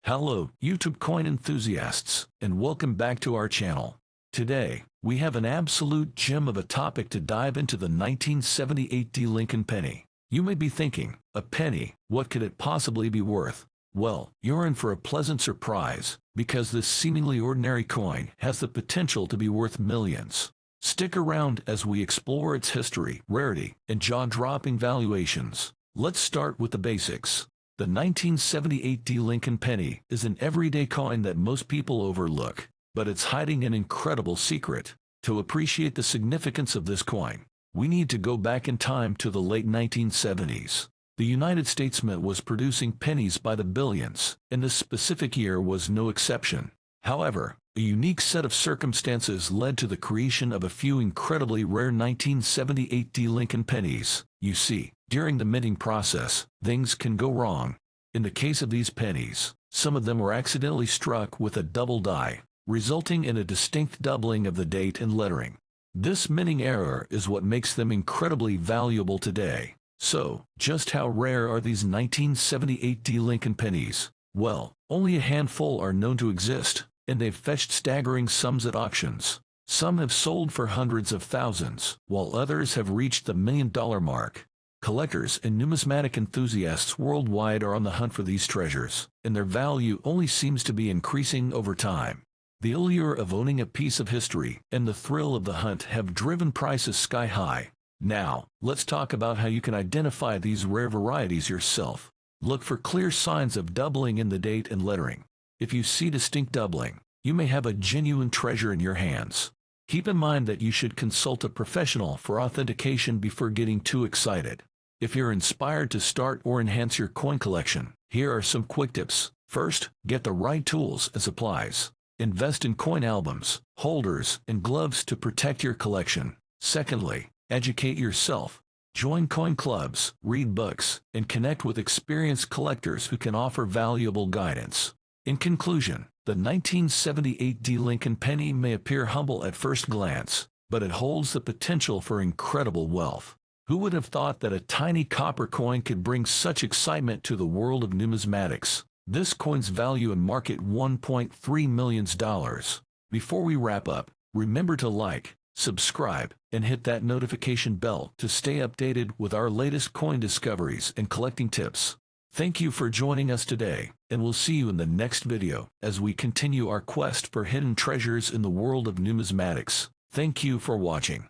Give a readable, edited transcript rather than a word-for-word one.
Hello, YouTube coin enthusiasts, and welcome back to our channel. Today, we have an absolute gem of a topic to dive into: the 1978 D Lincoln penny. You may be thinking, a penny, what could it possibly be worth? Well, you're in for a pleasant surprise, because this seemingly ordinary coin has the potential to be worth millions. Stick around as we explore its history, rarity, and jaw-dropping valuations. Let's start with the basics. The 1978 D Lincoln penny is an everyday coin that most people overlook, but it's hiding an incredible secret. To appreciate the significance of this coin, we need to go back in time to the late 1970s. The United States Mint was producing pennies by the billions, and this specific year was no exception. However, a unique set of circumstances led to the creation of a few incredibly rare 1978 D Lincoln pennies. You see, during the minting process, things can go wrong. In the case of these pennies, some of them were accidentally struck with a double die, resulting in a distinct doubling of the date and lettering. This minting error is what makes them incredibly valuable today. So, just how rare are these 1978 D Lincoln pennies? Well, only a handful are known to exist, and they've fetched staggering sums at auctions. Some have sold for hundreds of thousands, while others have reached the $1 million mark. Collectors and numismatic enthusiasts worldwide are on the hunt for these treasures, and their value only seems to be increasing over time. The allure of owning a piece of history and the thrill of the hunt have driven prices sky high. Now, let's talk about how you can identify these rare varieties yourself. Look for clear signs of doubling in the date and lettering. If you see distinct doubling, you may have a genuine treasure in your hands. Keep in mind that you should consult a professional for authentication before getting too excited. If you're inspired to start or enhance your coin collection, here are some quick tips. First, get the right tools and supplies. Invest in coin albums, holders, and gloves to protect your collection. Secondly, educate yourself. Join coin clubs, read books, and connect with experienced collectors who can offer valuable guidance. In conclusion, the 1978 D Lincoln penny may appear humble at first glance, but it holds the potential for incredible wealth. Who would have thought that a tiny copper coin could bring such excitement to the world of numismatics? This coin's value in market $1.3 million. Before we wrap up, remember to like, subscribe, and hit that notification bell to stay updated with our latest coin discoveries and collecting tips. Thank you for joining us today, and we'll see you in the next video as we continue our quest for hidden treasures in the world of numismatics. Thank you for watching.